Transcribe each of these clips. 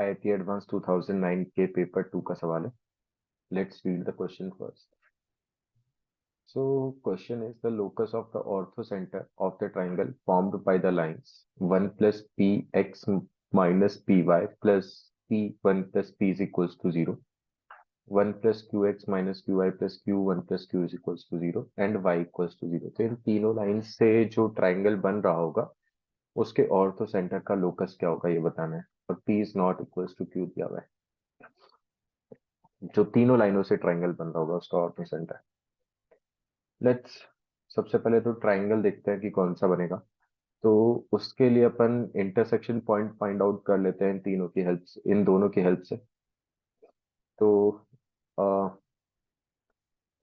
IIT advance 2009 के paper 2 का सवाल है. Let's read the question first. So question is the locus of the orthocenter of the triangle formed by the lines 1 plus px minus py plus p1 plus p is equals to 0, 1 plus qx minus qy plus q1 plus q is equals to 0 and y equals to 0. तो इन तीनों line से जो triangle बन रहा होगा उसके ortho centre का locus क्या होगा ये बताना है. और p is not equals to q दिया हुआ है. जो तीनों लाइनों से ट्राइंगल बन रहा होगा उसका ऑर्थो सेंटर. लेट्स सबसे पहले तो ट्राइंगल देखते हैं कि कौन सा बनेगा. तो उसके लिए अपन इंटरसेक्शन पॉइंट फाइंड आउट कर लेते हैं इन तीनों की हेल्प से, इन दोनों की हेल्प से. तो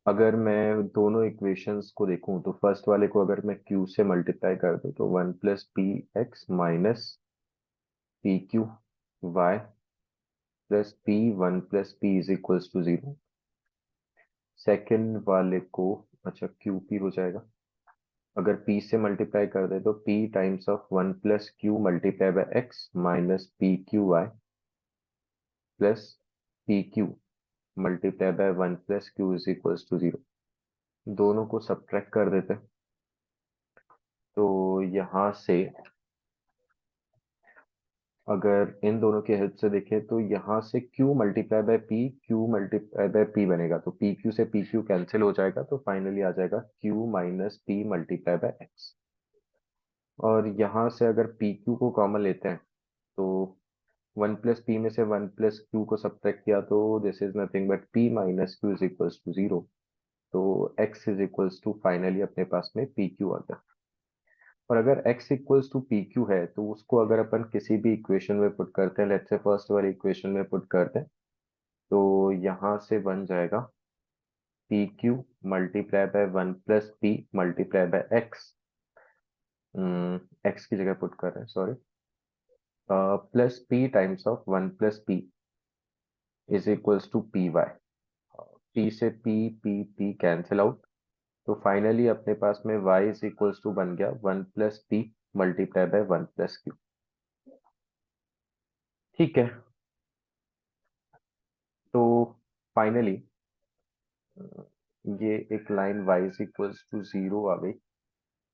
अगर मैं दोनों इक्वेशंस को देखूं तो फर्स्ट वाले को अगर मैं q से मल्टीप्लाई कर दूं तो 1 plus P X minus P Q Y plus P one plus P is equals to 0. Second वाले को अच्छा क्यू पी हो जाएगा. अगर p से मल्टीप्लाई कर दे तो p times of 1 plus Q multiply by X minus P Q Y plus P Q multiply by 1 plus Q is equals to 0. दोनों को सब्ट्रैक्ट कर देते हैं. तो यहां से अगर इन दोनों की हेल्प से देखें तो यहाँ से q multiply by p q multiply by p बनेगा. तो p q से p q कैंसिल हो जाएगा तो फाइनली आ जाएगा q minus p multiply by x. और यहाँ से अगर p q को कॉमन लेते हैं तो 1 प्लस p में से 1 प्लस q को सब्ट्रैक्ट किया तो this is nothing but p minus q is equals to 0. तो x is equals to finally अपने पास में p q आ गया. और अगर x equals to P Q है तो उसको अगर अपन किसी भी इक्वेशन में पुट करते हैं, लेट्स से फर्स्ट वाली इक्वेशन में पुट करते हैं तो यहाँ से बन जाएगा P Q multiply by 1 plus P multiply by X. X की जगह पुट कर रहे हैं sorry. Plus P times of 1 plus P is equals to P Y. P से पी कैंसिल आउट. तो फाइनली अपने पास में y इज इक्वल्स टू बन गया 1 plus P multiply by 1 plus Q. ठीक है. तो फाइनली ये एक line y is equals to 0 आ गई.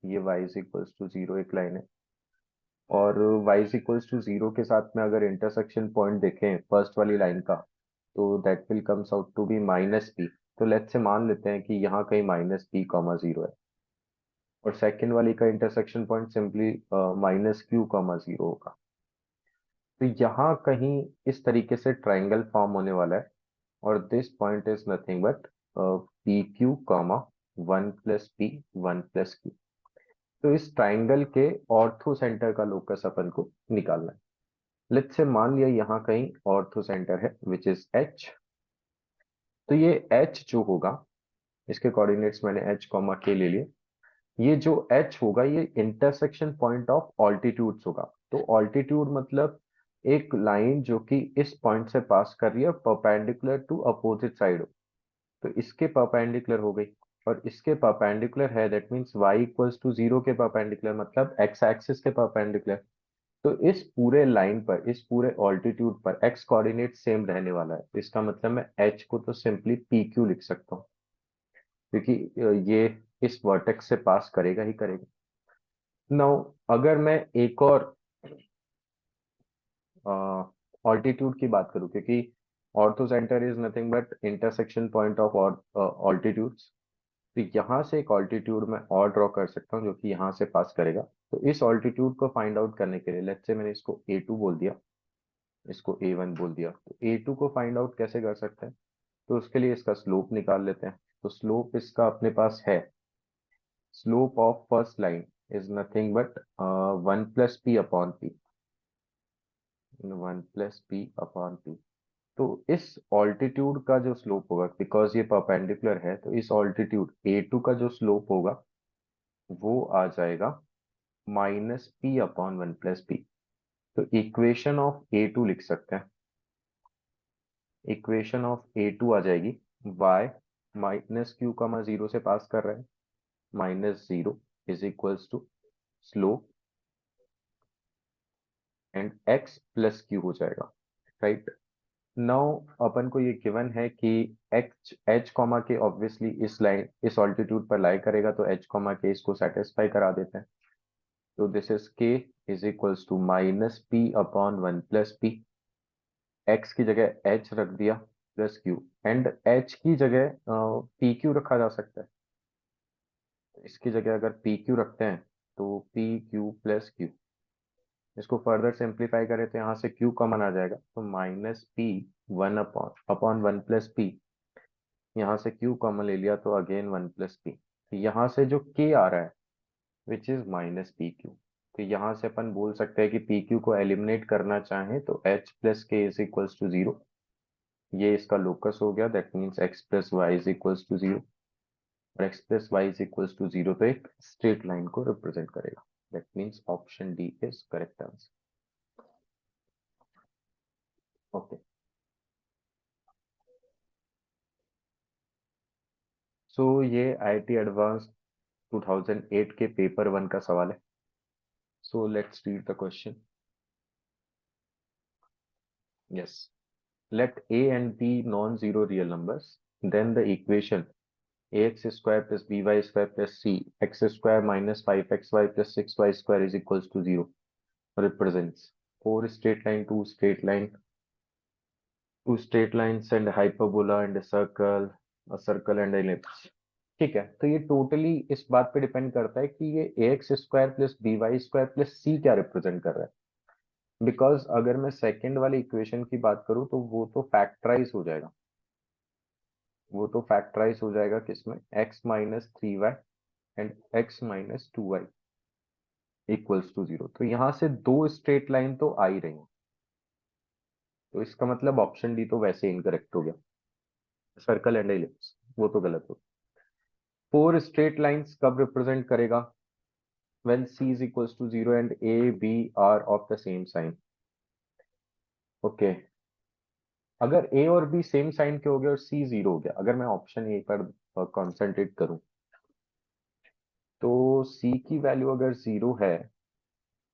ये y इज इक्वल्स टू 0 एक लाइन है. और y इज इक्वल्स टू 0 के साथ में अगर इंटरसेक्शन पॉइंट देखें फर्स्ट वाली लाइन का तो that will comes out to be minus P. तो लेट्स से मान लेते हैं कि यहाँ कहीं माइनस पी कॉमा 0 है. और सेकेंड वाली का intersection point simply minus Q comma 0 होगा. तो यहाँ कहीं इस तरीके से ट्राइंगल फॉर्म होने वाला है. और this point is nothing but P Q comma 1 plus P 1 plus Q. तो इस ट्राइंगल के ऑर्थो सेंटर का लोकस अपन को निकालना है. लेट्स से मान लिया यहाँ कहीं ऑर्थो सेंटर है विच इज एच. तो ये एच जो होगा इसके कोऑर्डिनेट्स मैंने एच कॉमा के ले लिए. ये जो एच होगा ये इंटरसेक्शन पॉइंट ऑफ ऑल्टीट्यूड्स होगा. तो ऑल्टीट्यूड मतलब एक लाइन जो कि इस पॉइंट से पास कर रही है परपेंडिकुलर टू अपोजिट साइड. तो इसके परपेंडिकुलर हो गई और इसके परपेंडिकुलर है that means y equals to 0 के परपेंडिकुलर मतलब x एक्सिस के परपेंडिकुलर. तो इस पूरे लाइन पर इस पूरे ऑल्टीट्यूड पर x कोऑर्डिनेट सेम रहने वाला है. तो इसका मतलब मैं h को तो सिंपली पी क्यू लिख सकता हूँ क्योंकि ये इस वर्टेक्स से पास करेगा ही करेगा. नाउ अगर मैं एक और ऑल्टीट्यूड की बात करूं क्योंकि ortho centre is nothing but intersection point of altitudes. तो यहाँ से एक ऑल्टीट्यूड मैं और ड्रॉ कर सकता हूँ जो कि यहाँ से पास करेगा. तो इस ऑल्टीट्यूड को फाइंड आउट करने के लिए लेट्स से मैंने इसको A2 बोल दिया, इसको A1 बोल दिया. तो A2 को फाइंड आउट कैसे कर सकते हैं तो उसके लिए इसका स्लोप निकाल लेते हैं. तो स्लोप इसका अपने पास है. Slope of first line is nothing but 1 plus P upon P. 1 plus P upon P. तो इस ऑल्टीट्यूड का जो स्लोप होगा बिकॉज ये परपेंडिकुलर है तो इस ऑल्टीट्यूड A2 का जो स्लोप होगा वो आ जाएगा minus P upon 1 plus P. तो इक्वेशन ऑफ A2 लिख सकते हैं. इक्वेशन ऑफ A2 आ जाएगी y माइनस क्यू कमा 0 से पास कर रहे हैं minus 0 is equals to slope and x plus Q हो जाएगा. राइट। नाउ अपन को ये गिवन है कि एच कॉमा के ऑब्वियसली इस लाइन इस ऑल्टीट्यूड पर लाई करेगा, तो एच कॉमा के इसको सेटिस्फाई करा देते हैं। तो this is K is equals to minus P upon one plus P. X की जगह एच रख दिया प्लस क्यू, एंड एच की जगह पी क्यू रखा जा सकता है। इसकी जगह अगर पी क्यू रखते हैं तो पी क्यू प्लस क्यू। इसको फर्दर सिंप्लीफाई करें तो यहाँ से क्यू कॉमन आ जाएगा, तो minus P one upon upon one plus P. यहाँ से क्यू कॉमन ले लिया तो अगेन वन प्लस पी। तो यहाँ से जो के आ रहा है which is minus P Q. तो यहाँ से अपन बोल सकते हैं कि पी क्यू को एलिमिनेट करना चाहें तो H plus K is equals to zero. ये इसका लोकस हो गया, that means X plus Y is equals to zero. और X plus Y is equals to zero तो एक स्ट्रेट लाइन को रिप्रेजेंट करेगा। That means option D is correct answer. Okay, so ये आईआईटी एडवांस 2008 के paper one का सवाल है। So let's read the question. Yes, let a and b non-zero real numbers, then the equation ax square plus by square plus c x square minus 5xy plus 6y square is equals to 0 represents four straight line, two straight lines and a hyperbola and a circle and ellipse। ठीक है, तो ये totally इस बात पे depend करता है कि ये A X square plus B Y square plus C क्या रिप्रेजेंट कर रहा है। बिकॉज अगर मैं सेकंड वाली इक्वेशन की बात करूं तो वो तो फैक्टराइज हो जाएगा। किसमें, x minus three Y and x minus two Y equals to zero. तो यहाँ से दो स्ट्रेट लाइन तो आ ही रही हैं। तो इसका मतलब ऑप्शन डी तो वैसे इनकरेक्ट हो गया, सर्कल एंड एलिप्स वो तो गलत हो। फोर स्ट्रेट लाइंस कब रिप्रेजेंट करेगा, when c is equals to zero and a b are of the same sign। Okay, अगर a और b सेम साइन के हो गए और c जीरो हो गया, अगर मैं ऑप्शन ए पर कंसंट्रेट करूं तो c की वैल्यू अगर जीरो है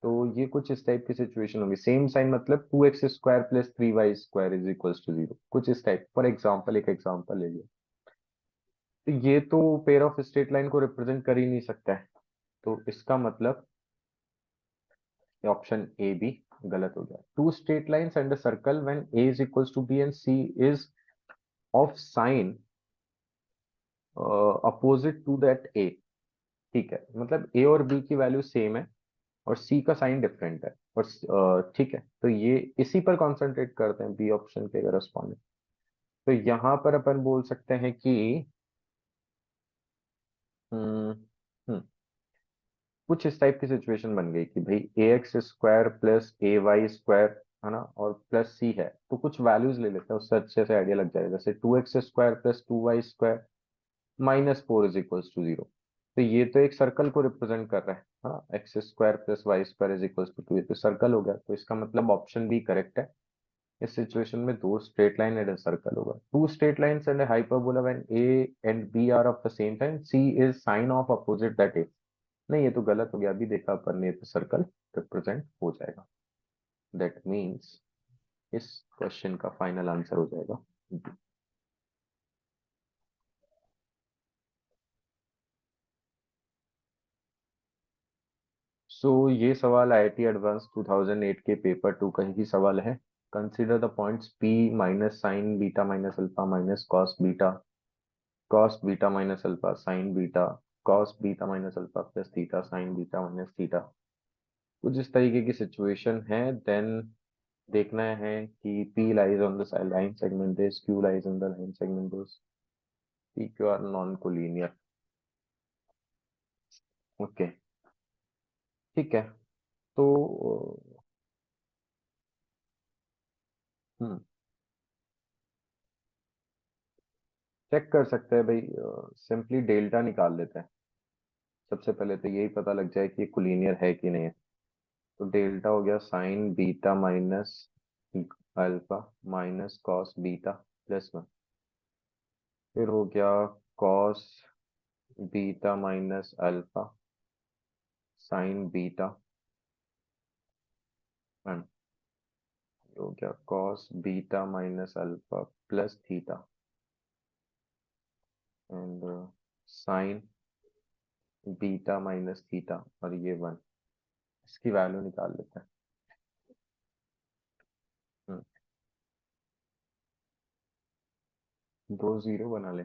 तो ये कुछ इस टाइप की सिचुएशन होगी। सेम साइन मतलब two X square plus three Y square is equals to zero, कुछ इस टाइप। फॉर एग्जाम्पल, एक एग्जाम्पल ले लिया, तो ये तो पेयर ऑफ स्ट्रेट लाइन को रिप्रेजेंट कर ही नहीं सकता है। तो इसका मतलब ऑप्शन ए बी गलत हो गया। Two straight lines and a circle when A is equals to B and C is of sign opposite to that A. ठीक है, मतलब ए और बी की वैल्यू सेम है और सी का साइन डिफरेंट है। और ठीक है, तो ये इसी पर कॉन्सेंट्रेट करते हैं, बी ऑप्शन के करस्पॉन्डिंग। तो यहाँ पर अपन बोल सकते हैं कि हम्म हम्म, कुछ इस टाइप की सिचुएशन बन गई कि भाई ए एक्स स्क्वायर प्लस ए वाई स्क्वायर है ना, और प्लस सी है, तो कुछ वैल्यूज ले लेते हैं, उससे अच्छे से आइडिया लग जाएगा। जैसे two X square plus two Y square minus four is equals to zero. तो ये तो एक सर्कल को रिप्रेजेंट कर रहा है। हाँ, X square plus Y square is equals to two, ये तो सर्कल हो गया। तो इसका मतलब ऑप्शन बी करेक्ट है। इस सिचुएशन में दो स्ट्रेट लाइन एंड सर्कल होगा। Two straight lines and hyperbola when A and B are of the same time C is sign of opposite that A. नहीं, ये तो गलत हो गया, अभी देखा अपन ने, तो सर्कल रिप्रेजेंट हो जाएगा। दैट मीन्स इस क्वेश्चन का फाइनल आंसर हो जाएगा B। सो ये सवाल आईआईटी एडवांस 2008 के पेपर टू का ही सवाल है। Consider the points P minus sine beta minus alpha minus cos beta minus alpha sign beta cos beta minus alpha plus theta sine beta minus theta. कुछ इस तरीके की सिचुएशन है। Then देखना है कि P lies on the line segment this, Q lies on the line segment this, P Q are non collinear. Okay, ठीक है। तो हम्म चेक कर सकते हैं भाई, सिंपली डेल्टा निकाल लेते हैं। सबसे पहले तो यही पता लग जाए कि कोलिनियर है कि नहीं है। तो डेल्टा हो गया sign beta minus alpha minus cos beta plus one. फिर हो गया cos beta minus alpha sign beta one. हो गया cos beta minus alpha plus theta and sign beta minus theta और ये 1। इसकी वैल्यू निकाल लेते हैं। हम्म, दो जीरो बना ले।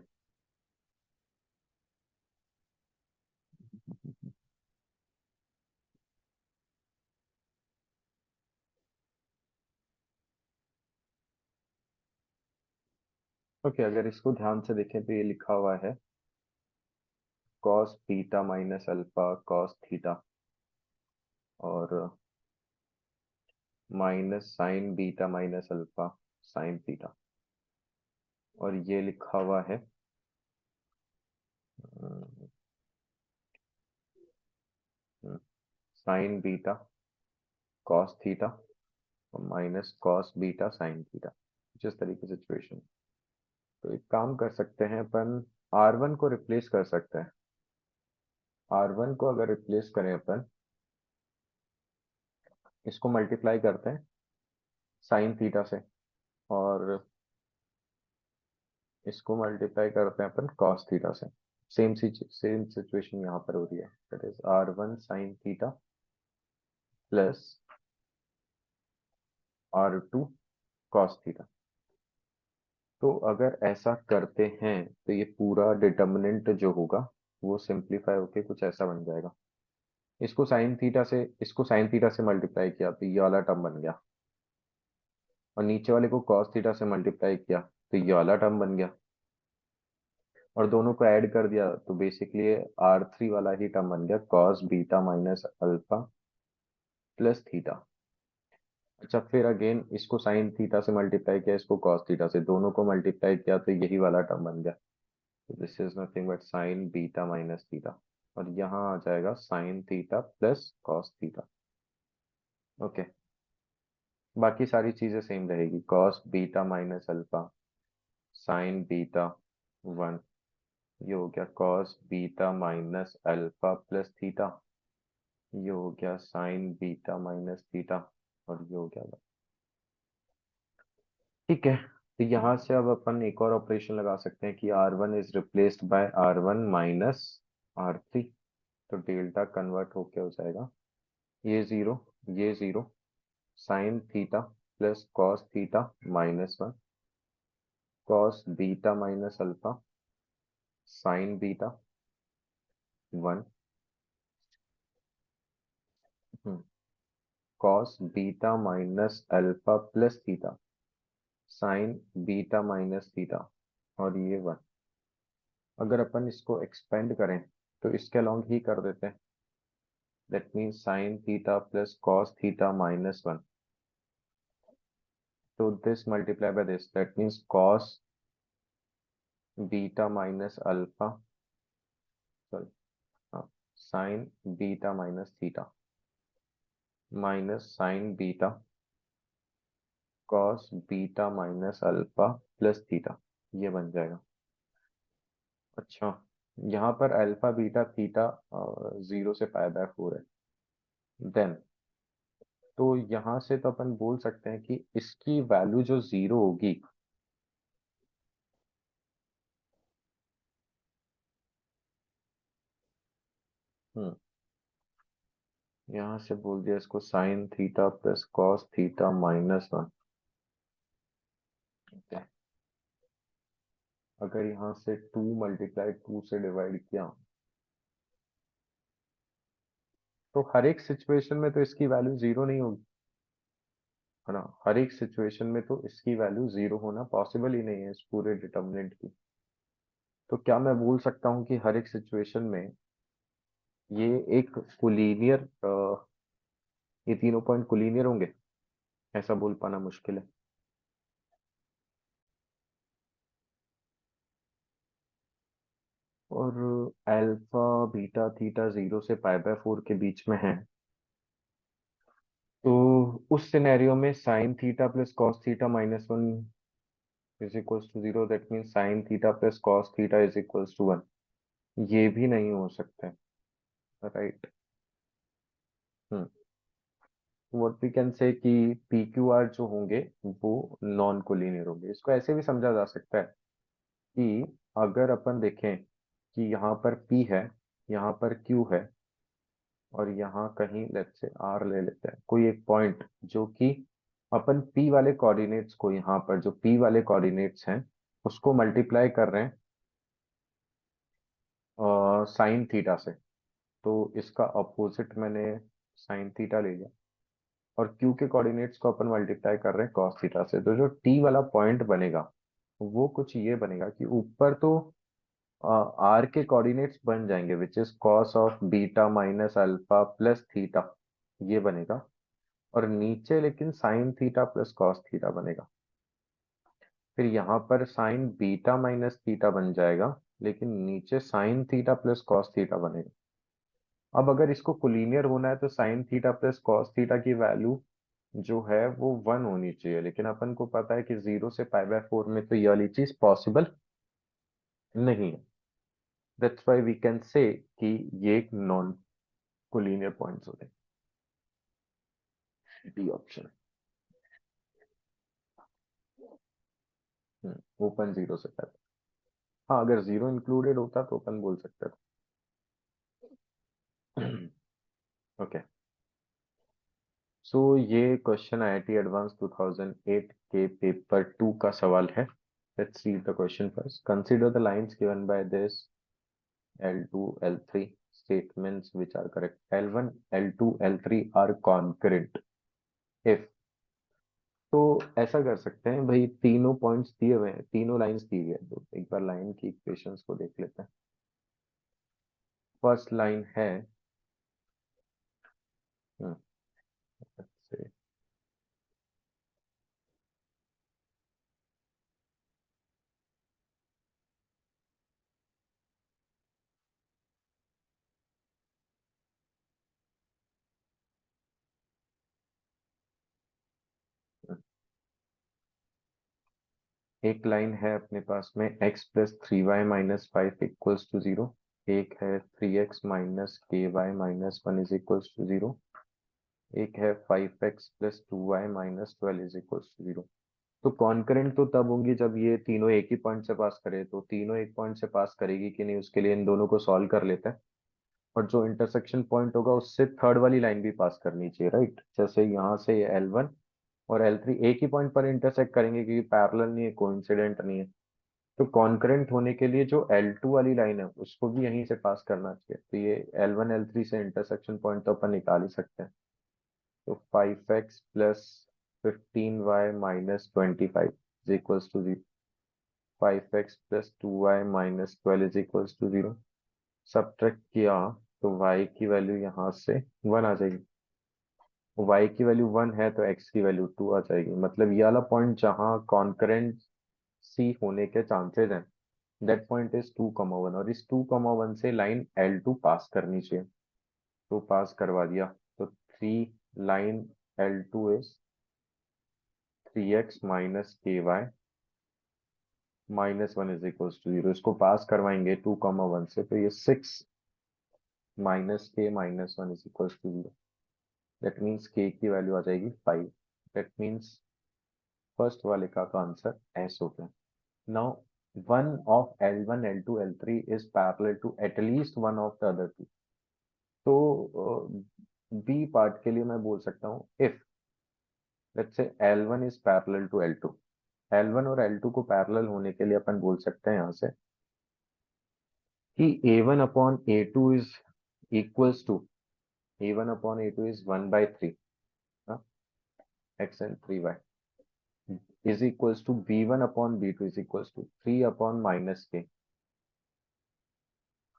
ओके, अगर इसको ध्यान से देखें तो ये लिखा हुआ है cos beta minus alpha cos theta और minus sine beta minus alpha sine theta. और ये लिखा हुआ है साइन बीटा कॉस थीटा और minus cos beta sine theta. जिस तरीके से सिचुएशन, तो एक काम कर सकते हैं अपन, R1 को रिप्लेस कर सकते हैं। R1 को अगर रिप्लेस करें अपन, इसको मल्टीप्लाई करते हैं साइन थीटा से और इसको मल्टीप्लाई करते हैं अपन कॉस थीटा से। सेम सिचुएशन यहाँ पर हो रही है, that is R1 sign theta plus R2 cos theta. तो अगर ऐसा करते हैं तो ये पूरा डिटर्मिनेंट जो होगा वो सिंप्लीफाई होके कुछ ऐसा बन जाएगा। इसको साइन थीटा से मल्टीप्लाई किया तो ये वाला टर्म बन गया, और नीचे वाले को कॉस थीटा से मल्टीप्लाई किया तो ये वाला टर्म बन गया, और दोनों को ऐड कर दिया तो बेसिकली R3 वाला ही टर्म बन गया cos beta minus alpha plus theta. अच्छा, फिर अगेन इसको साइन थीटा से मल्टीप्लाई किया, इसको कॉस थीटा से, दोनों को मल्टीप्लाई किया तो यही वाला टर्म बन गया। This is nothing but sign beta minus theta, और यहाँ आ जाएगा sign theta plus cos theta. Okay, बाकी सारी चीजें सेम रहेगी, cos beta minus alpha sign beta 1, ये हो गया cos beta minus alpha plus theta, ये हो गया साइन बीटा माइनस थीटा, और ये हो गया। ठीक है, तो यहाँ से अब अपन एक और ऑपरेशन लगा सकते हैं कि R1 is replaced by R1 minus R3, तो डेल्टा कन्वर्ट होके हो जाएगा ये जीरो, ये zero, sign theta plus cos theta minus 1 cos beta minus alpha sign beta 1 cos beta minus alpha plus theta sine beta minus theta, और ये 1। अगर अपन इसको एक्सपेंड करें तो इसके अलोंग ही कर देते हैं, that means sine theta plus cos theta minus 1, तो this multiply by this, that means cos beta minus alpha, sorry, हाँ, sine beta minus theta minus sine beta cos beta minus alpha plus theta, ये बन जाएगा। अच्छा, यहाँ पर alpha beta theta zero से pi by 4 है, देन तो यहाँ से तो अपन बोल सकते हैं कि इसकी वैल्यू जो जीरो होगी, हम्म, यहाँ से बोल दिया इसको sign theta plus cos theta minus 1। अगर यहाँ से 2 मल्टीप्लाई 2 से डिवाइड किया तो हर एक सिचुएशन में तो इसकी वैल्यू जीरो नहीं होगी, है ना। हर एक सिचुएशन में तो इसकी वैल्यू जीरो होना पॉसिबल ही नहीं है इस पूरे डिटर्मिनेंट की। तो क्या मैं बोल सकता हूँ कि हर एक सिचुएशन में ये एक कोलिनियर, ये तीनों पॉइंट कोलिनियर होंगे, ऐसा बोल पाना मुश्किल है। और अल्फा बीटा थीटा जीरो से पाई बाय 4 के बीच में है, तो उस सिनेरियो में sine theta plus cos theta minus 1 is equals to zero, that means sine theta plus cos theta is equals to 1, ये भी नहीं हो सकते, right. Hmm, what we can say कि पी क्यू आर जो होंगे वो नॉन कोलिनियर होंगे। इसको ऐसे भी समझा जा सकता है कि अगर अपन देखें कि यहाँ पर P है, यहाँ पर Q है, और यहाँ कहीं लेट्स से R ले लेते हैं, कोई एक पॉइंट जो कि अपन P वाले कोऑर्डिनेट्स को, यहाँ पर जो P वाले कोऑर्डिनेट्स हैं उसको मल्टीप्लाई कर रहे हैं साइन थीटा से। तो इसका अपोजिट मैंने साइन थीटा ले लिया, और Q के कोऑर्डिनेट्स को अपन मल्टीप्लाई कर रहे हैं कॉस थीटा से। तो जो T वाला पॉइंट बनेगा वो कुछ ये बनेगा कि ऊपर तो R के कोऑर्डिनेट्स बन जाएंगे which is cos of beta minus alpha plus theta, ये बनेगा। और नीचे लेकिन sign theta plus cos theta बनेगा। फिर यहाँ पर साइन बीटा माइनस थीटा बन जाएगा, लेकिन नीचे sign theta plus cos theta बनेगा। अब अगर इसको कोलिनियर होना है तो sign theta plus cos theta की वैल्यू जो है वो 1 होनी चाहिए, लेकिन अपन को पता है कि 0 से π/4 में तो ये वाली चीज पॉसिबल नहीं है। That's why we can say कि ये एक नॉन कोलिनियर पॉइंट्स होते हैं। डी ऑप्शन ओपन 0 से पहले। हाँ, अगर 0 इंक्लूडेड होता तो अपन बोल सकते थे। ओके, सो ये क्वेश्चन IIT एडवांस 2008 के पेपर 2 का सवाल है। Let's read the question first. Consider the lines given by this L2 L3 statements which are correct. L1 L2 L3 are concurrent if। तो ऐसा कर सकते हैं भाई, तीनों पॉइंट्स दिए हुए हैं, तीनों लाइंस दी हुई है, तो एक बार लाइन की इक्वेशंस को देख लेते हैं। फर्स्ट लाइन है let's say, एक लाइन है अपने पास में x plus 3y minus 5 equals to 0। एक है 3x माइनस के Y minus 1 is equals to 0। एक है 5x plus 2y minus 12 is equals to 0। तो कॉन्करेंट तो तब होंगी जब ये तीनों एक ही पॉइंट से पास करे। तो तीनों एक पॉइंट से पास करेगी कि नहीं, उसके लिए इन दोनों को सॉल्व कर लेते हैं। और जो इंटरसेक्शन पॉइंट होगा उससे थर्ड वाली लाइन भी पास करनी चाहिए, राइट। जैसे यहाँ से L1 और L3 एक ही पॉइंट पर इंटरसेक्ट करेंगे क्योंकि पैरेलल नहीं है, कोइंसिडेंट नहीं है। तो कॉन्करेंट होने के लिए जो L2 वाली लाइन है उसको भी यहीं से पास करना चाहिए। तो ये L1 L3 से इंटरसेक्शन पॉइंट तो अपन निकाल ही सकते हैं। तो 5x plus 15y minus 25 is equals to 5x plus 2y minus 12 is equals to 0। Subtract किया तो y की वैल्यू यहाँ से 1 आ जाएगी। y की वैल्यू 1 है तो x की वैल्यू 2 आ जाएगी। मतलब ये वाला पॉइंट जहाँ कॉन्करेंट सी होने के चांसेस हैं, दैट पॉइंट इज 2,1, और इस 2,1 से लाइन L2 पास करनी चाहिए। तो पास करवा दिया। तो 3 line L2 is 3x minus के Y minus 1 is equals to 0। इसको पास करवाएंगे 2,1 से, तो ये 6 minus K minus 1 is equals to 0। That means K की वैल्यू आ जाएगी 5। दैट मीन्स फर्स्ट वाले का आंसर एस हो गया। Now one of L1 L2 L3 is parallel to at least one of the other two। तो B part के लिए मैं बोल सकता हूँ if let's say L1 is parallel to L2। L1 और L2 को पैरेलल होने के लिए अपन बोल सकते हैं यहाँ से कि A1 upon A2 is equals to A1 upon A2 is 1/3 x and 3y is equals to B1 upon B2 is equals to 3 upon minus k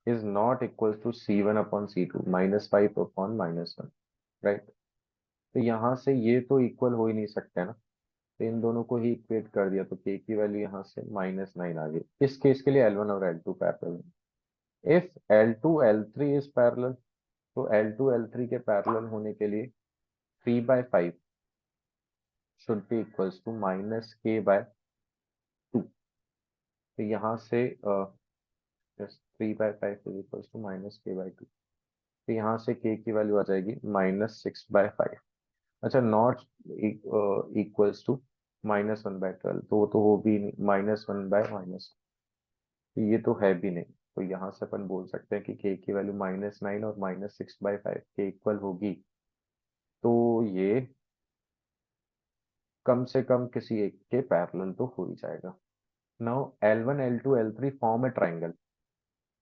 is not equals to C1 upon C2 minus 5 upon minus 1, right. तो यहाँ से ये तो equal हो ही नहीं सकते ना, तो इन दोनों को ही इक्वेट कर दिया, तो k की वैल्यू यहाँ से -9 आ गई। इस केस के लिए L1 और L2 पैरेलल है। If L2 L3 is parallel, तो L2 L3 के पैरेलल होने के लिए 3/5 should be equals to -k/2। तो यहाँ से 3/5 इज इक्वल्स टू -k/2। तो यहाँ से k की वैल्यू आ जाएगी -6/5। अच्छा, नॉट इक्वल्स टू -1/12, तो वो तो हो भी नहीं, -1/-, तो ये तो है भी नहीं। तो यहाँ से अपन बोल सकते हैं कि k की वैल्यू -9 और -6/5 के इक्वल होगी। तो ये कम से कम किसी एक के पैरेलल तो हो ही जाएगा। Now L1 L2 L3 form है ट्राइंगल।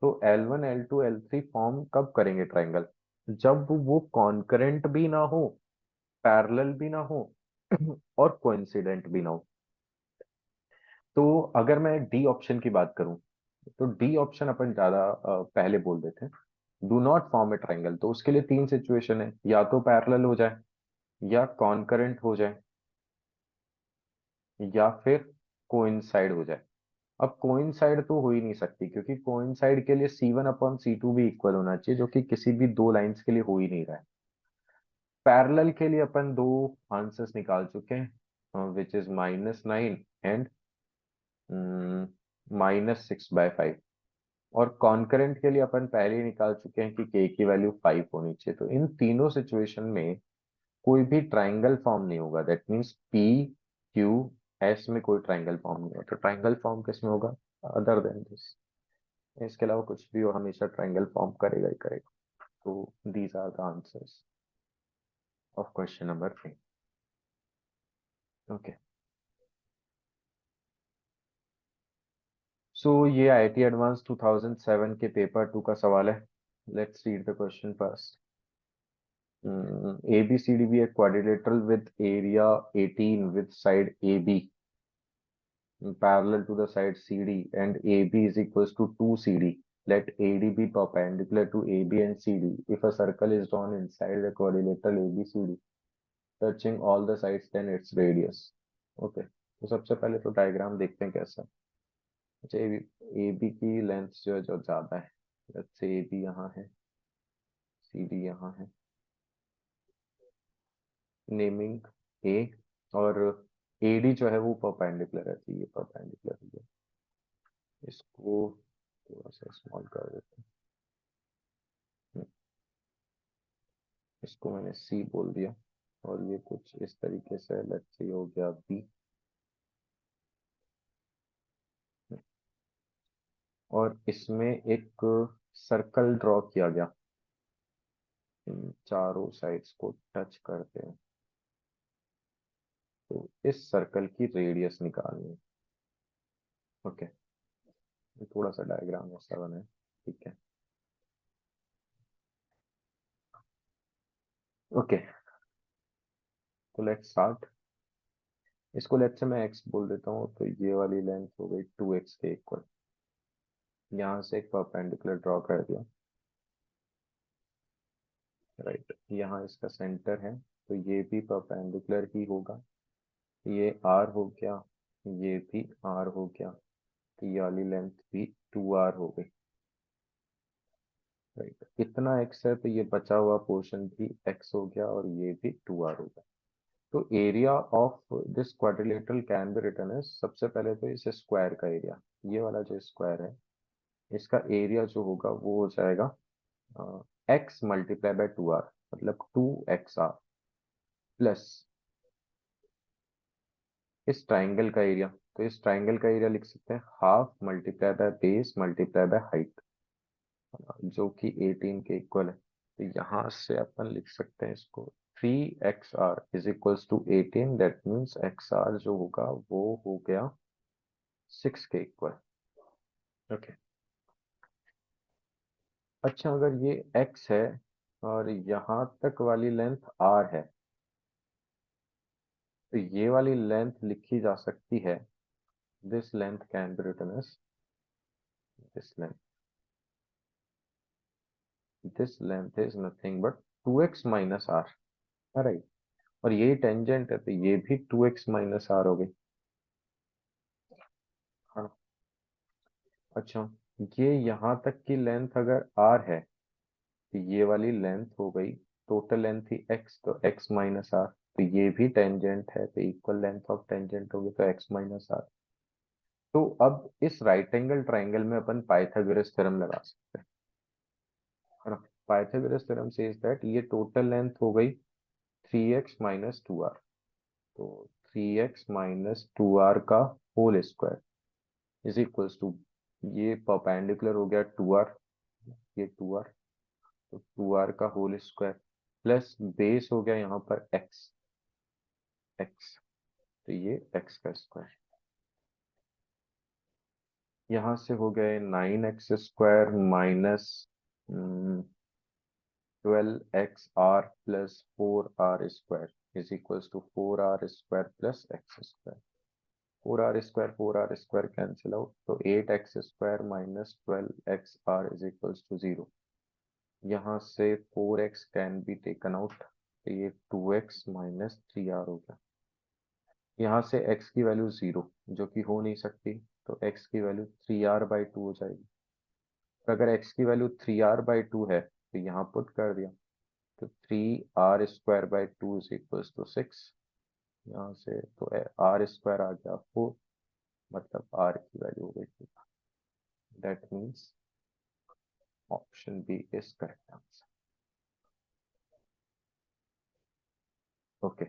तो L1 L2 L3 फॉर्म कब करेंगे ट्राइंगल? जब वो कॉन्करेंट भी ना हो, पैरेलल भी ना हो और कोइंसिडेंट भी ना हो। तो अगर मैं डी ऑप्शन की बात करूं, तो डी ऑप्शन अपन ज्यादा पहले बोल देते हैं, do not form A triangle. तो उसके लिए तीन सिचुएशन है, या तो पैरेलल हो जाए, या कॉन्करेंट हो जाए, या फिर कोइंसाइड हो जाए। अब कोइंसाइड तो हो ही नहीं सकती, क्योंकि कोइंसाइड के लिए C1/C2 भी इक्वल होना चाहिए, जो कि किसी भी दो लाइंस के लिए हो ही नहीं रहा है। पैरेलल के लिए अपन दो आंसर्स निकाल चुके हैं, विच इज -9 एंड -6/5। और कॉन्करेंट के लिए अपन पहले ही निकाल चुके हैं कि k की वैल्यू 5 होनी चाहिए। तो इन तीनों सिचुएशन में कोई भी ट्राइंगल फॉर्म नहीं होगा। That means P Q S में कोई ट्राइंगल फॉर्म नहीं होगा। तो ट्राइंगल फॉर्म किस में होगा अदर देन दिस? इसके अलावा कुछ भी हो, हमेशा ट्राइंगल फॉर्म करेगा ही करेगा। तो these are the answers of question number 3। Okay, so ये IIT एडवांस 2007 के पेपर 2 का सवाल है। Let's read the question first. ABCD be a quadrilateral with area 18 with side AB parallel to the side CD and AB is equals to 2CD. Let AD be perpendicular to AB and CD. If a circle is drawn inside the quadrilateral ABCD, touching all the sides, then its radius. Okay, तो सबसे पहले तो diagram देखते हैं कैसा है। अच्छा, AB की लेंथ जो है जो ज्यादा है, लेट्स से AB यहाँ है, CD यहाँ है, नेमिंग A, और AD जो है वो परपेंडिकुलर है, तो ये परपेंडिकुलर है। इसको थोड़ा सा स्मॉल कर देते हैं। इसको मैंने C बोल दिया, और ये कुछ इस तरीके से लेट्स से हो गया B। और इसमें एक सर्कल ड्रॉ किया गया, इन चारों साइड्स को टच करते हैं। तो इस सर्कल की रेडियस निकालनी है। ओके, थोड़ा सा डायग्राम ऐसा बना है, ठीक है। ओके, तो लेट्स स्टार्ट। इसको लेट्स से मैं x बोल देता हूँ, तो ये वाली लेंथ हो गई 2x के इक्वल। यहाँ से एक परपेंडिकुलर ड्रॉ कर दिया, राइट। यहाँ इसका सेंटर है, तो ये भी परपेंडिकुलर ही होगा। ये r हो गया, ये भी r हो गया, तो ये वाली लेंथ भी 2r हो गई, राइट। इतना x है, तो ये बचा हुआ पोर्शन भी x हो गया, और ये भी 2r हो गया। तो area of this quadrilateral can be written as, सबसे पहले तो इस स्क्वायर का एरिया, ये वाला जो स्क्वायर है, इसका एरिया जो होगा वो हो जाएगा x मल्टीप्लाई बाय 2r, मतलब 2xr, प्लस इस ट्राइंगल का एरिया। तो इस ट्राइंगल का एरिया लिख सकते हैं half multiply by base multiply by height, जो कि 18 के इक्वल है। तो यहाँ से अपन लिख सकते हैं इसको 3xr is equals to 18। That means xr जो होगा वो हो गया 6 के इक्वल। ओके, अच्छा, अगर ये x है और यहाँ तक वाली लेंथ r है, तो ये वाली लेंथ लिखी जा सकती है, this length can be written as, this length, this length is nothing but 2x minus R, right. और ये टेंजेंट है, तो ये भी 2x माइनस आर हो गई। हाँ, अच्छा, ये यहाँ तक की लेंथ अगर r है, तो ये वाली लेंथ हो गई, टोटल लेंथ थी x, तो x माइनस आर, तो ये भी टेंजेंट है, तो इक्वल लेंथ ऑफ टेंजेंट होगी, तो x माइनस आर। तो अब इस राइट एंगल ट्राइंगल में अपन पाइथागोरस थ्योरम लगा सकते हैं, है ना। पाइथागोरस थ्योरम सेज दैट ये टोटल लेंथ हो गई 3x माइनस 2r, तो 3x माइनस 2r का whole square is equals to, ये परपेंडिकुलर हो गया 2r, ये 2r, तो 2r का होल स्क्वायर प्लस बेस हो गया यहाँ पर x, तो ये x का स्क्वायर, यहाँ से हो गए 9x square minus 12xr plus 4r square is equals to 4r square plus x square, 4r square cancel out, तो 8x square minus 12xr is equals to 0, यहाँ से 4x can be taken out, तो ये 2x minus 3r हो गया, यहाँ से x की वैल्यू 0 जो कि हो नहीं सकती, तो x की वैल्यू 3r/2 हो जाएगी, तो अगर x की वैल्यू 3r/2 है तो यहाँ पुट कर दिया, तो 3r² इज इक्वल्स टू 6, यहाँ से तो r² आ गया 4, मतलब r की वैल्यू हो गई 2, that means option B is correct answer. Okay.